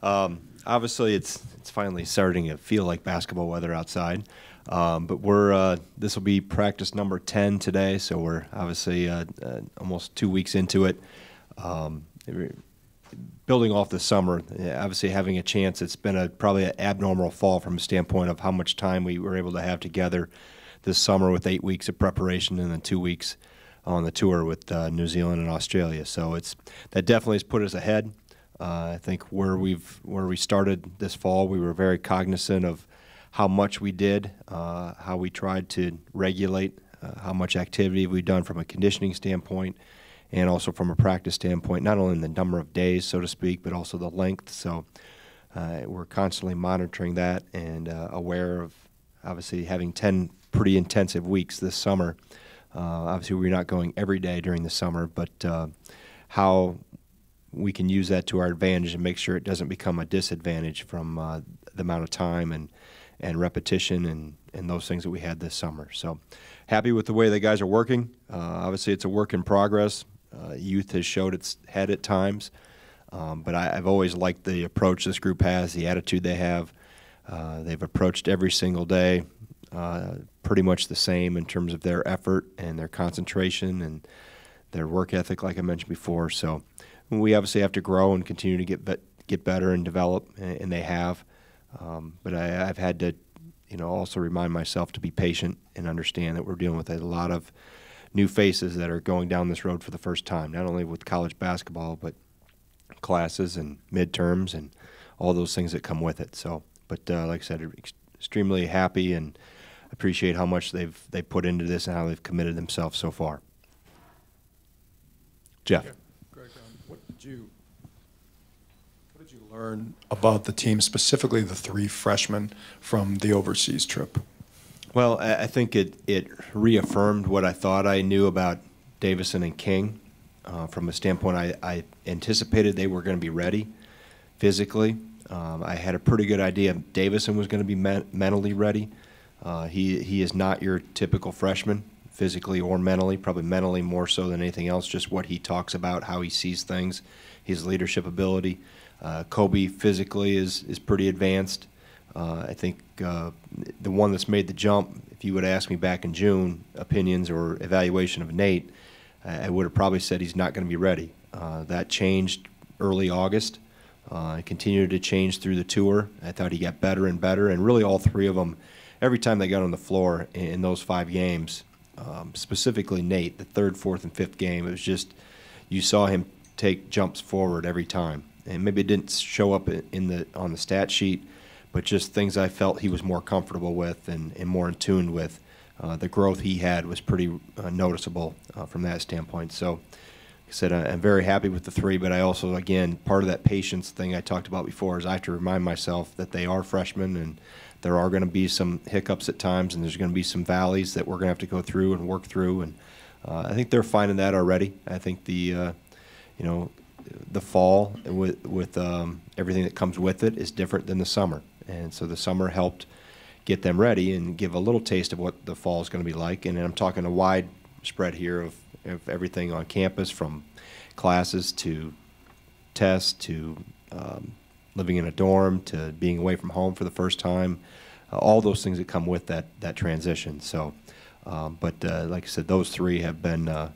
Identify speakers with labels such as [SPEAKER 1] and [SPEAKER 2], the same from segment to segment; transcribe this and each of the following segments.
[SPEAKER 1] Obviously, it's finally starting to feel like basketball weather outside. But this will be practice number 10 today, so we're obviously almost 2 weeks into it. Building off the summer, obviously having a chance, it's been probably an abnormal fall from a standpoint of how much time we were able to have together this summer with 8 weeks of preparation and then 2 weeks on the tour with New Zealand and Australia. So that definitely has put us ahead. I think where we started this fall, we were very cognizant of how much we did, how we tried to regulate, how much activity we've done from a conditioning standpoint, and also from a practice standpoint, not only in the number of days, so to speak, but also the length. So we're constantly monitoring that and aware of obviously having 10 pretty intensive weeks this summer. Obviously, we're not going every day during the summer, but how we can use that to our advantage and make sure it doesn't become a disadvantage from the amount of time and repetition and those things that we had this summer. So happy with the way the guys are working. Obviously, it's a work in progress. Youth has showed its head at times, but I've always liked the approach this group has, the attitude they have. They've approached every single day pretty much the same in terms of their effort and their concentration and their work ethic, like I mentioned before. So we obviously have to grow and continue to get better and develop, and they have. But I've had to, also remind myself to be patient and understand that we're dealing with a lot of new faces that are going down this road for the first time, not only with college basketball, but classes and midterms and all those things that come with it. So, but like I said, extremely happy and appreciate how much they've put into this and how they've committed themselves so far. Jeff.
[SPEAKER 2] Yeah. Greg, what did you learn about the team, specifically the 3 freshmen from the overseas trip?
[SPEAKER 1] Well, I think it reaffirmed what I thought I knew about Davison and King. From a standpoint, I anticipated they were going to be ready physically. I had a pretty good idea Davison was going to be mentally ready. He is not your typical freshman, physically or mentally, probably mentally more so than anything else, just what he talks about, how he sees things, his leadership ability. Kobe physically is pretty advanced. I think the one that's made the jump, if you would ask me back in June, opinions or evaluation of Nate, I would have probably said he's not going to be ready. That changed early August. It continued to change through the tour. I thought he got better and better, and really all 3 of them, every time they got on the floor in those 5 games, specifically Nate, the 3rd, 4th, and 5th game, it was just you saw him take jumps forward every time. And maybe it didn't show up on the stat sheet, but just things I felt he was more comfortable with and more in tune with. The growth he had was pretty noticeable from that standpoint. So, like I said, I'm very happy with the 3, but I also, again, part of that patience thing I talked about before is I have to remind myself that they are freshmen and there are going to be some hiccups at times and there's going to be some valleys that we're going to have to go through and work through. And I think they're finding that already. I think the fall with everything that comes with it is different than the summer. And so the summer helped get them ready and give a little taste of what the fall is going to be like. And I'm talking a wide spread here of everything on campus, from classes to tests to living in a dorm to being away from home for the first time, all those things that come with that transition. So, but like I said, those 3 have been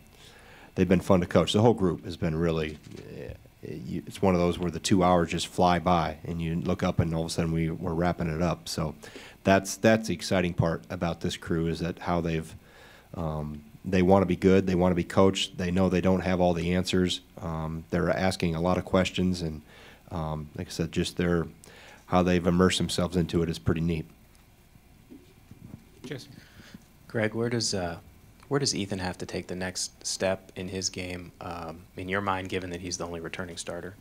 [SPEAKER 1] they've been fun to coach. The whole group has been really. It's one of those where the 2 hours just fly by, and you look up, and all of a sudden we're wrapping it up. So that's the exciting part about this crew, is that how they want to be good, they want to be coached, they know they don't have all the answers. They're asking a lot of questions, and like I said, just how they've immersed themselves into it is pretty neat.
[SPEAKER 3] Jason.
[SPEAKER 4] Greg, where does Ethan have to take the next step in his game, in your mind, given that he's the only returning starter?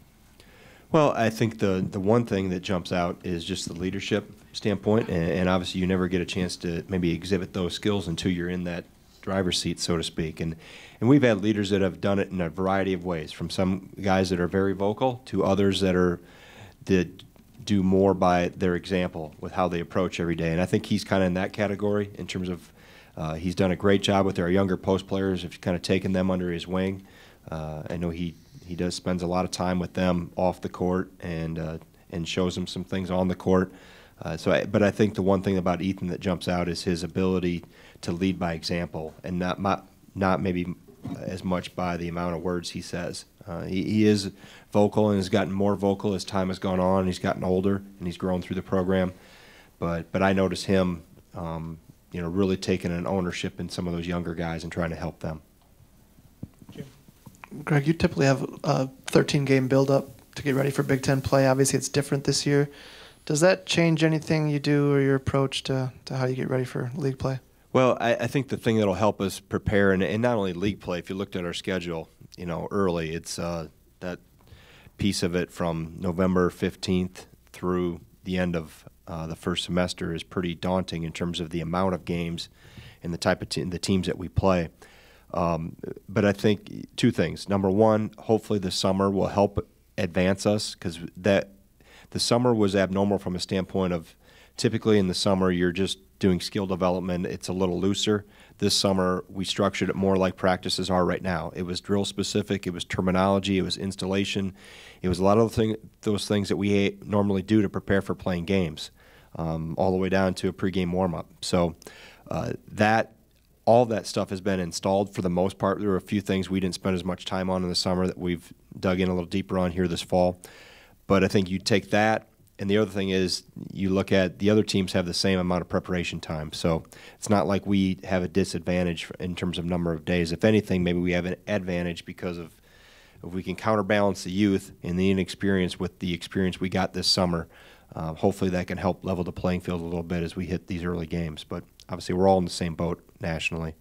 [SPEAKER 1] Well, I think the one thing that jumps out is just the leadership standpoint, and obviously you never get a chance to maybe exhibit those skills until you're in that driver's seat, so to speak. And we've had leaders that have done it in a variety of ways, from some guys that are very vocal to others that do more by their example with how they approach every day. And I think he's kind of in that category in terms of he's done a great job with our younger post players, have kind of taken them under his wing. I know he spends a lot of time with them off the court and and shows him some things on the court. But I think the one thing about Ethan that jumps out is his ability to lead by example, and not maybe as much by the amount of words he says. He is vocal and has gotten more vocal as time has gone on. He's gotten older and he's grown through the program. But I notice him, really taking an ownership in some of those younger guys and trying to help them.
[SPEAKER 3] Greg, you typically have a 13-game build-up to get ready for Big Ten play. Obviously, it's different this year. Does that change anything you do or your approach to how you get ready for league play?
[SPEAKER 1] Well, I think the thing that will help us prepare, and not only league play, if you looked at our schedule, early, it's that piece of it from November 15th through the end of the first semester is pretty daunting in terms of the amount of games and the type of the teams that we play. But I think two things. Number one, hopefully the summer will help advance us, because the summer was abnormal from a standpoint of typically in the summer you're just doing skill development. It's a little looser. This summer we structured it more like practices are right now. It was drill specific. It was terminology. It was installation. It was a lot of those things that we normally do to prepare for playing games, all the way down to a pregame warm-up. So all that stuff has been installed for the most part. There were a few things we didn't spend as much time on in the summer that we've dug in a little deeper on here this fall. But I think you take that, and the other thing is you look at the other teams have the same amount of preparation time. So it's not like we have a disadvantage in terms of number of days. If anything, maybe we have an advantage because of if we can counterbalance the youth and the inexperience with the experience we got this summer. Hopefully that can help level the playing field a little bit as we hit these early games. But obviously we're all in the same boat nationally.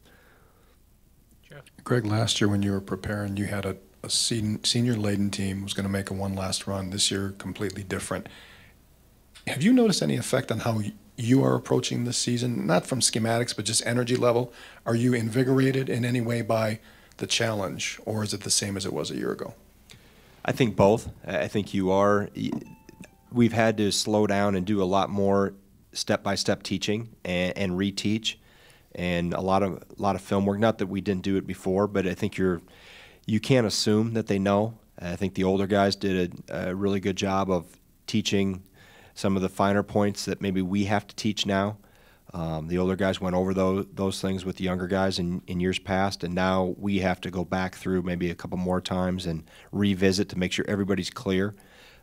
[SPEAKER 2] Greg, last year when you were preparing, you had a senior-laden team was going to make a one last run. This year, completely different. Have you noticed any effect on how you are approaching this season? Not from schematics, but just energy level. Are you invigorated in any way by the challenge, or is it the same as it was a year ago?
[SPEAKER 1] I think both. I think you are. We've had to slow down and do a lot more step-by-step teaching and reteach, and a lot of film work. Not that we didn't do it before, but I think you can't assume that they know. I think the older guys did a really good job of teaching some of the finer points that maybe we have to teach now. The older guys went over those things with the younger guys in years past, and now we have to go back through maybe a couple more times and revisit to make sure everybody's clear.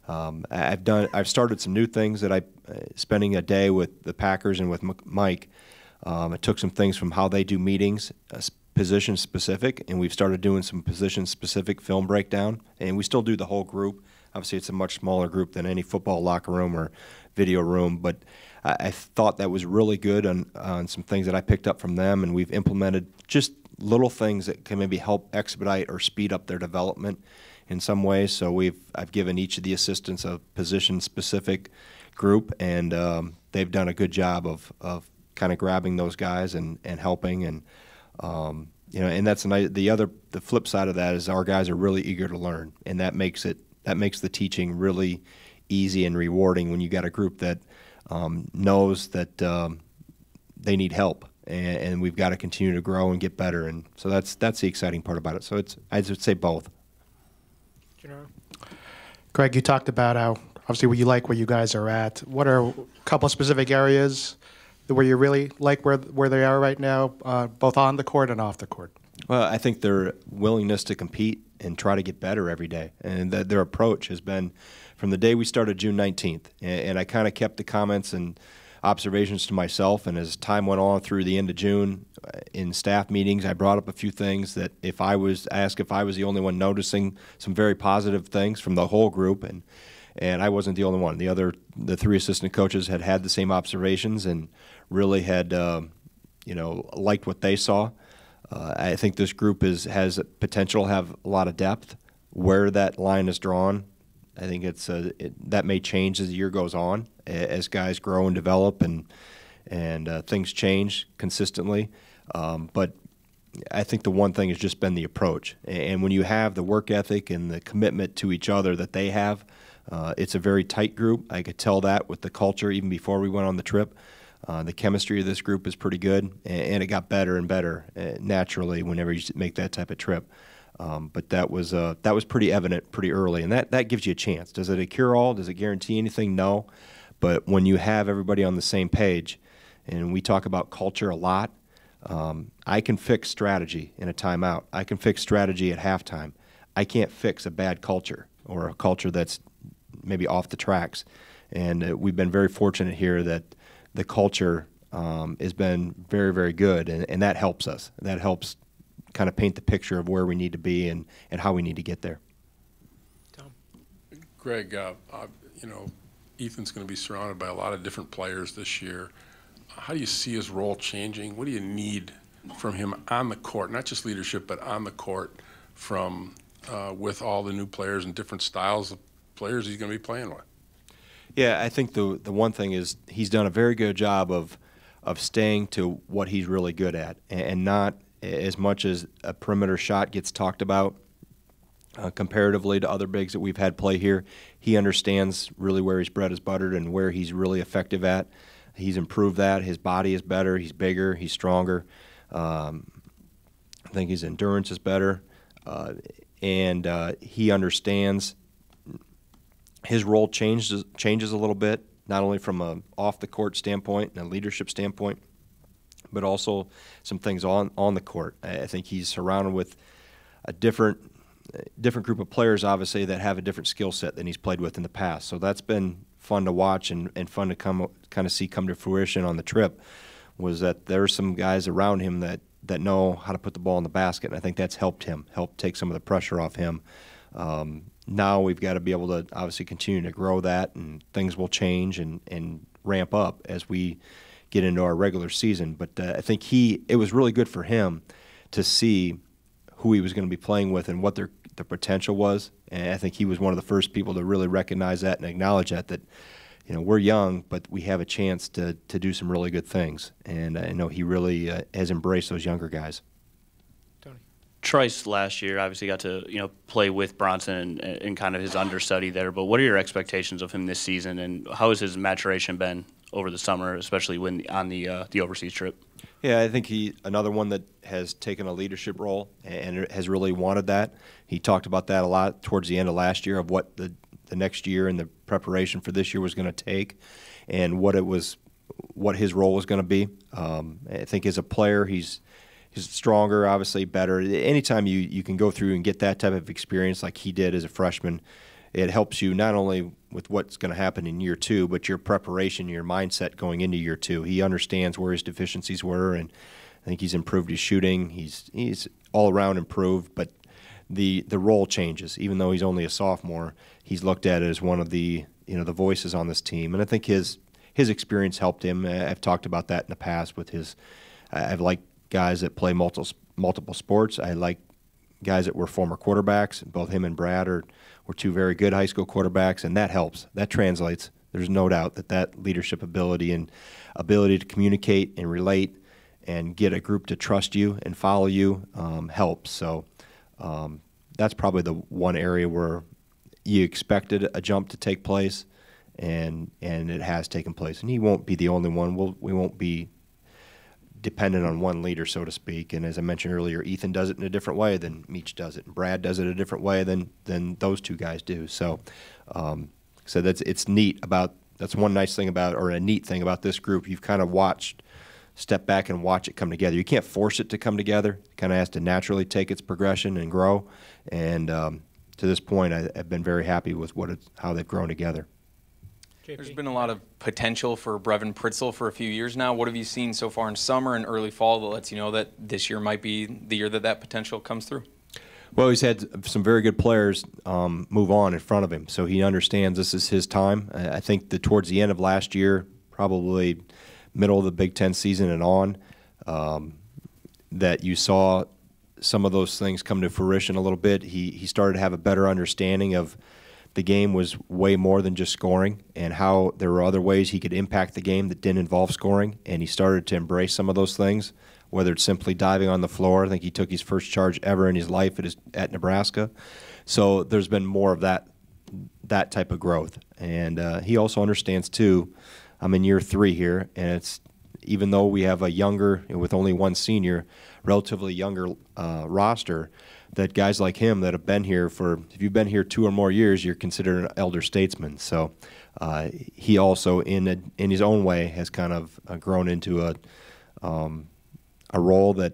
[SPEAKER 1] I've started some new things that spending a day with the Packers and with Mike. I took some things from how they do meetings, position specific, and we've started doing some position specific film breakdown, and we still do the whole group. Obviously it's a much smaller group than any football locker room or video room, but I thought that was really good on some things that I picked up from them, and we've implemented just little things that can maybe help expedite or speed up their development in some ways. So I've given each of the assistants a position specific group, and they've done a good job of kind of grabbing those guys and helping, and and that's the flip side of that is our guys are really eager to learn, and that makes the teaching really easy and rewarding when you got a group that knows that they need help, and we've got to continue to grow and get better, and so that's the exciting part about it. So I would say both.
[SPEAKER 3] Greg, you talked about how obviously you like where you guys are at. What are a couple of specific areas where you really like where they are right now, both on the court and off the court?
[SPEAKER 1] Well, I think their willingness to compete and try to get better every day, and their approach has been from the day we started June 19th. And I kind of kept the comments and observations to myself, and as time went on through the end of June in staff meetings, I brought up a few things that if I was the only one noticing some very positive things from the whole group, and I wasn't the only one. The three assistant coaches had the same observations and really had liked what they saw. I think this group has potential to have a lot of depth. Where that line is drawn, I think that may change as the year goes on, as guys grow and develop and things change consistently. But I think the one thing has just been the approach. And when you have the work ethic and the commitment to each other that they have, it's a very tight group. I could tell that with the culture even before we went on the trip. The chemistry of this group is pretty good, and it got better and better naturally whenever you make that type of trip. But that was pretty evident pretty early, and that gives you a chance. Does it a cure-all? Does it guarantee anything? No. But when you have everybody on the same page, and we talk about culture a lot, I can fix strategy in a timeout. I can fix strategy at halftime. I can't fix a bad culture or a culture that's maybe off the tracks. And we've been very fortunate here that the culture has been very, very good, and that helps us. That helps kind of paint the picture of where we need to be and how we need to get there.
[SPEAKER 3] Tom?
[SPEAKER 5] Greg, you know, Ethan's going to be surrounded by a lot of different players this year. How do you see his role changing? What do you need from him on the court, not just leadership, but on the court from with all the new players and different styles of players he's going to be playing with?
[SPEAKER 1] Yeah, I think the one thing is he's done a very good job of staying to what he's really good at, and not as much as a perimeter shot gets talked about comparatively to other bigs that we've had play here. He understands really where his bread is buttered and where he's really effective at. He's improved that. His body is better. He's bigger. He's stronger. I think his endurance is better. And he understands his role changes a little bit, not only from a off-the-court standpoint and a leadership standpoint, but also some things on the court. I think he's surrounded with a different group of players, obviously, that have a different skill set than he's played with in the past. So that's been fun to watch and fun to kind of see come to fruition on the trip, was that there are some guys around him that know how to put the ball in the basket, and I think that's helped take some of the pressure off him. Now we've got to be able to obviously continue to grow that, and things will change and ramp up as we get into our regular season. But I think it was really good for him to see who he was going to be playing with and what their potential was. And I think he was one of the first people to really recognize that and acknowledge that you know, we're young, but we have a chance to do some really good things. And I know he really has embraced those younger guys.
[SPEAKER 3] Tony?
[SPEAKER 6] Trice last year obviously got to play with Bronson and kind of his understudy there. But what are your expectations of him this season, and how has his maturation been over the summer, especially when on the overseas trip?
[SPEAKER 1] Yeah, I think another one that has taken a leadership role and has really wanted that. He talked about that a lot towards the end of last year, of what the next year and the preparation for this year was going to take, and what his role was going to be. I think as a player, he's stronger, obviously better. Anytime you can go through and get that type of experience like he did as a freshman, it helps you not only with what's going to happen in year two, but your preparation, your mindset going into year two. He understands where his deficiencies were, and I think he's improved his shooting. He's all around improved, but the role changes. Even though he's only a sophomore, he's looked at as one of the the voices on this team, and I think his experience helped him. I've talked about that in the past with his. I've liked guys that play multiple sports. I like guys that were former quarterbacks. Both him and Brad were two very good high school quarterbacks, and that helps. That translates. There's no doubt that leadership ability and ability to communicate and relate and get a group to trust you and follow you helps. So that's probably the one area where you expected a jump to take place, and it has taken place. And he won't be the only one. We won't be dependent on one leader, so to speak. And as I mentioned earlier, Ethan does it in a different way than Meach does it, and Brad does it a different way than those two guys do. So, it's neat about. That's one nice thing about, or a neat thing about this group. You've kind of step back and watch it come together. You can't force it to come together. It kind of has to naturally take its progression and grow. And to this point, I've been very happy with how they've grown together.
[SPEAKER 7] There's been a lot of potential for Brevin Pritzel for a few years now. What have you seen so far in summer and early fall that lets you know that this year might be the year that potential comes through?
[SPEAKER 1] Well, he's had some very good players move on in front of him, so he understands this is his time. I think that towards the end of last year, probably middle of the Big Ten season and on, that you saw some of those things come to fruition a little bit. He started to have a better understanding of the game was way more than just scoring, and how there were other ways he could impact the game that didn't involve scoring, and he started to embrace some of those things, whether it's simply diving on the floor. I think he took his first charge ever in his life at Nebraska. So there's been more of that type of growth. And he also understands, too, I'm in year 3 here, and it's even though we have a younger, with only one senior, relatively younger roster, that guys like him that have been here if you've been here 2 or more years, you're considered an elder statesman. So he also, in his own way, has kind of grown into a role that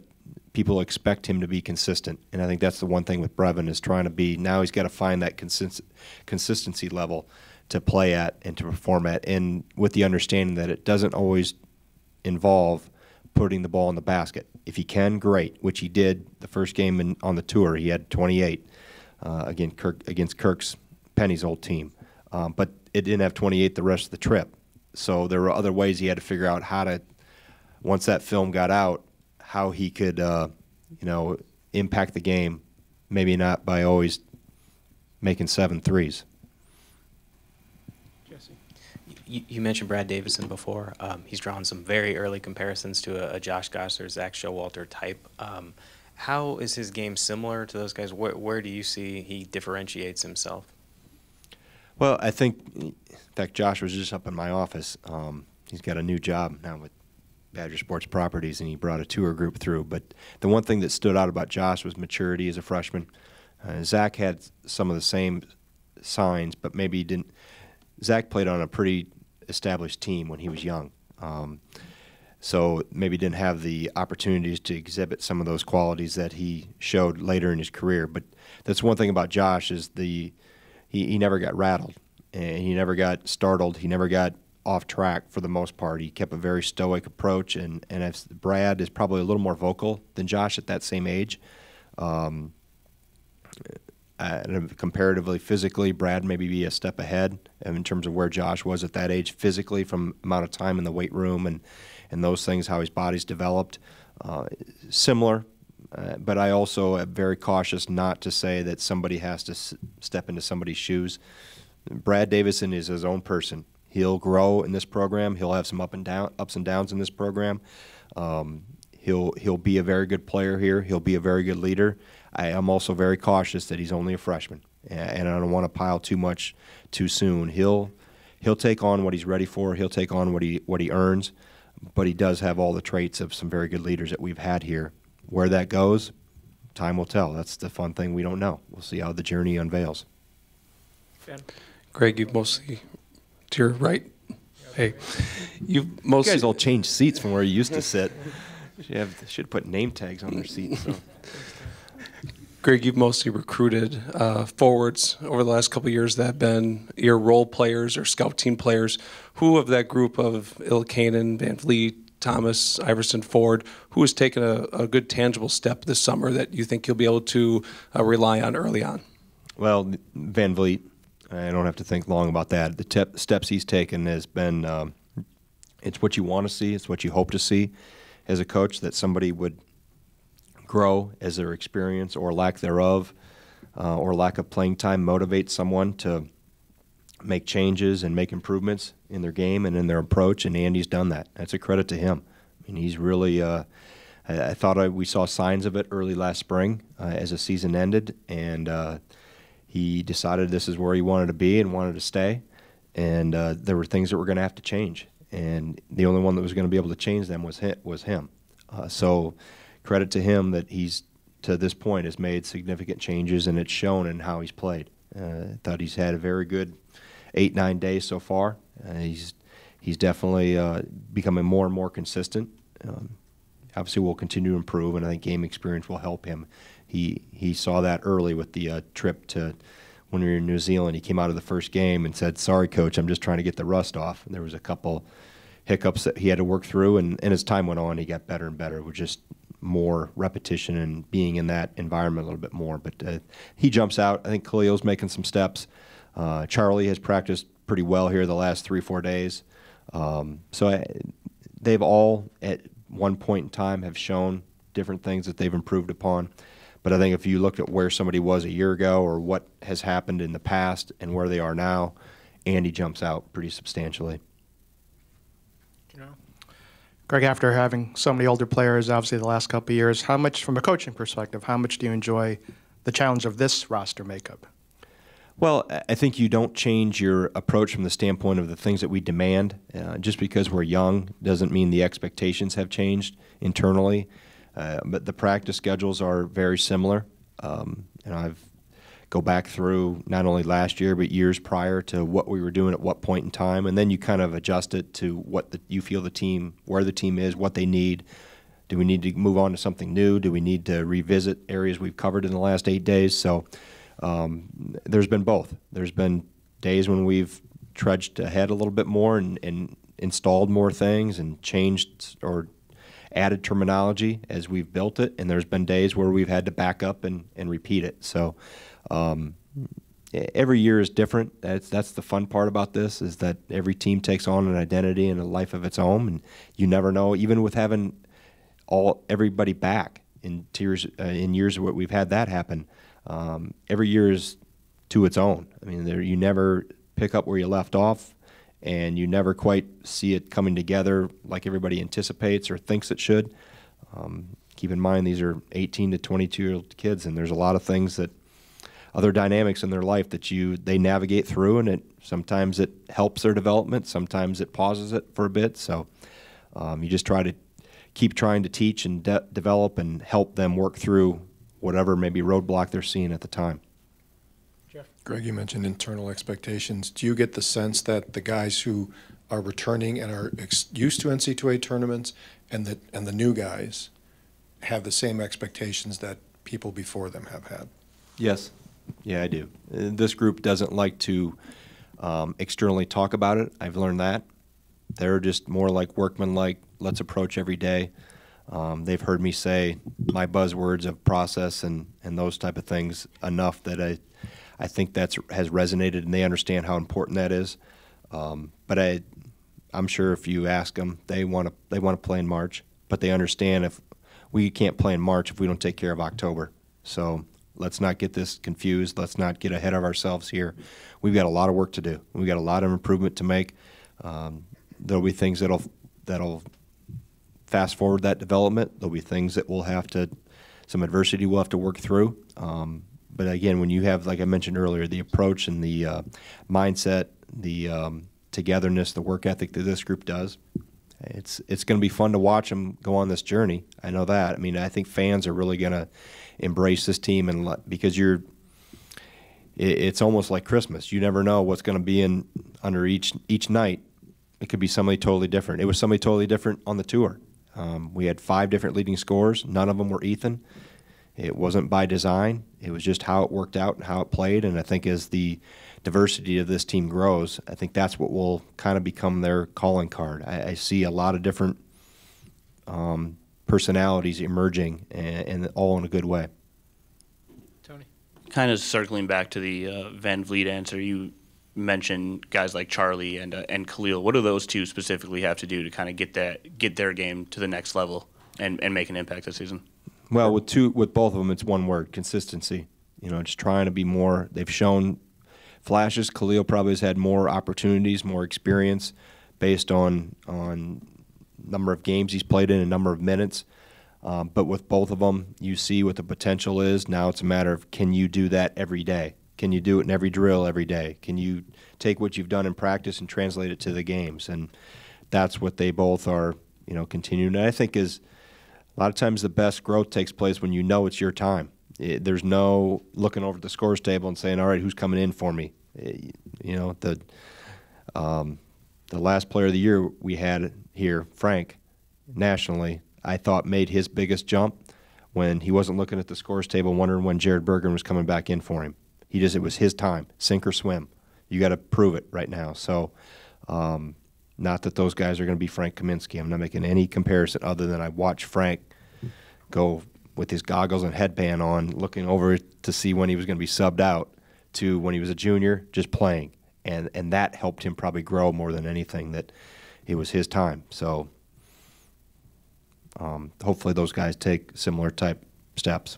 [SPEAKER 1] people expect him to be consistent. And I think that's the one thing with Brevin is trying to be, now he's got to find that consistency level to play at and to perform at, and with the understanding that it doesn't always involve putting the ball in the basket. If he can, great, which he did the first game on the tour. He had 28 against Kirk's Penny's old team. But it didn't have 28 the rest of the trip. So there were other ways he had to figure out how to, once that film got out, how he could, impact the game, maybe not by always making 7 threes.
[SPEAKER 4] You mentioned Brad Davison before. He's drawn some very early comparisons to a Josh Gosser, Zach Showalter type. How is his game similar to those guys? Where do you see he differentiates himself?
[SPEAKER 1] Well, I think, in fact, Josh was just up in my office. He's got a new job now with Badger Sports Properties, and he brought a tour group through. But the one thing that stood out about Josh was maturity as a freshman. Zach had some of the same signs, but maybe he didn't. Zach played on a pretty established team when he was young, so maybe didn't have the opportunities to exhibit some of those qualities that he showed later in his career. But that's one thing about Josh is he never got rattled, and he never got startled. He never got off track for the most part. He kept a very stoic approach, and Brad is probably a little more vocal than Josh at that same age. Comparatively physically, Brad maybe be a step ahead in terms of where Josh was at that age physically from amount of time in the weight room and those things, how his body's developed. Similar, but I also am very cautious not to say that somebody has to step into somebody's shoes. Brad Davison is his own person. He'll grow in this program. He'll have some ups and downs in this program. He'll be a very good player here. He'll be a very good leader. I am also very cautious that he's only a freshman, and I don't want to pile too much too soon. He'll take on what he's ready for. He'll take on what he earns, but he does have all the traits of some very good leaders that we've had here. Where that goes, time will tell. That's the fun thing. We don't know. We'll see how the journey unveils.
[SPEAKER 8] Ben. Greg, you've mostly to your right. Hey, you've mostly.
[SPEAKER 1] You guys all changed seats from where you used to sit. Should put name tags on their seats. So.
[SPEAKER 8] Greg, you've mostly recruited forwards over the last couple of years that have been your role players or scout team players. Who of that group of Ilkanen, Van Vliet, Thomas, Iverson, Ford, who has taken a good tangible step this summer that you think you'll be able to rely on early on?
[SPEAKER 1] Well, Van Vliet, I don't have to think long about that. The steps he's taken has been, it's what you want to see, it's what you hope to see as a coach, that somebody would grow as their experience or lack thereof or lack of playing time motivate someone to make changes and make improvements in their game and in their approach, and Andy's done that. That's a credit to him. I mean, he's really I thought we saw signs of it early last spring as the season ended, and he decided this is where he wanted to be and wanted to stay, and there were things that were going to have to change, and the only one that was going to be able to change them was him. So credit to him that he's, to this point, has made significant changes, and it's shown in how he's played. I thought he's had a very good 8-9 days so far. He's definitely becoming more and more consistent. Obviously, we'll continue to improve, and I think game experience will help him. He saw that early with the trip to when we were in New Zealand. He came out of the first game and said, "Sorry, Coach, I'm just trying to get the rust off." And there was a couple hiccups that he had to work through, and as time went on, he got better and better with just more repetition and being in that environment a little bit more. But he jumps out. I think Khalil's making some steps. Charlie has practiced pretty well here the last 3-4 days. They've all, at one point in time, have shown different things that they've improved upon. But I think if you looked at where somebody was a year ago or what has happened in the past and where they are now, Andy jumps out pretty substantially.
[SPEAKER 3] Greg, after having so many older players, obviously the last couple of years, how much, from a coaching perspective, how much do you enjoy the challenge of this roster makeup?
[SPEAKER 1] Well, I think you don't change your approach from the standpoint of the things that we demand. Just because we're young doesn't mean the expectations have changed internally. But the practice schedules are very similar. And I've go back through not only last year but years prior to what we were doing at what point in time, and then you kind of adjust it to what you feel the team, where the team is, what they need. Do we need to move on to something new? Do we need to revisit areas we've covered in the last 8 days? So there's been both. There's been days when we've trudged ahead a little bit more and installed more things and changed or added terminology as we've built it, and there's been days where we've had to back up and repeat it. So every year is different. That's the fun part about this, is that every team takes on an identity and a life of its own, and you never know, even with having everybody back in years where we've had that happen. Every year is to its own. I mean, you never pick up where you left off, and you never quite see it coming together like everybody anticipates or thinks it should. Keep in mind, these are 18 to 22-year-old kids, and there's a lot of things that other dynamics in their life that they navigate through, and sometimes it helps their development, sometimes it pauses it for a bit. So you just keep trying to teach and develop and help them work through whatever maybe roadblock they're seeing at the time.
[SPEAKER 2] Greg, you mentioned internal expectations. Do you get the sense that the guys who are returning and are used to NC2A tournaments and the new guys have the same expectations that people before them have had?
[SPEAKER 1] Yes. Yeah, I do. This group doesn't like to externally talk about it. I've learned that. They're just more like workmanlike, let's approach every day. They've heard me say my buzzwords of process and those type of things enough that I think that has resonated, and they understand how important that is. But I'm sure if you ask them, they want to play in March, but they understand if we can't play in March if we don't take care of October. So let's not get this confused. Let's not get ahead of ourselves here. We've got a lot of work to do. We've got a lot of improvement to make. There'll be things that'll fast forward that development. There'll be things that some adversity we'll have to work through. But again, when you have, like I mentioned earlier, the approach and the mindset, the togetherness, the work ethic that this group does, it's going to be fun to watch them go on this journey. I know that. I mean, I think fans are really going to embrace this team, because it's almost like Christmas. You never know what's going to be under each night. It could be somebody totally different. It was somebody totally different on the tour. We had 5 different leading scorers. None of them were Ethan. It wasn't by design. It was just how it worked out and how it played. And I think as the diversity of this team grows, I think that's what will kind of become their calling card. I see a lot of different personalities emerging, and all in a good way.
[SPEAKER 3] Tony?
[SPEAKER 6] Kind of circling back to the Van Vliet answer, you mentioned guys like Charlie and Khalil. What do those two specifically have to do to kind of get their game to the next level and make an impact this season?
[SPEAKER 1] Well, with both of them, it's one word: consistency. Just trying to be more. They've shown flashes. Khalil probably has had more opportunities, more experience, based on number of games he's played in, a number of minutes. But with both of them, you see what the potential is. Now it's a matter of, can you do that every day? Can you do it in every drill every day? Can you take what you've done in practice and translate it to the games? And that's what they both are, continuing. And I think is a lot of times the best growth takes place when you know it's your time. There's no looking over at the scores table and saying, all right, who's coming in for me? The last player of the year we had here, Frank, nationally, I thought made his biggest jump when he wasn't looking at the scores table wondering when Jared Bergen was coming back in for him. It was his time, sink or swim. You got to prove it right now. So not that those guys are going to be Frank Kaminsky. I'm not making any comparison other than I watched Frank go with his goggles and headband on, looking over to see when he was going to be subbed out, to when he was a junior, just playing. And that helped him probably grow more than anything, that it was his time. So hopefully those guys take similar type steps.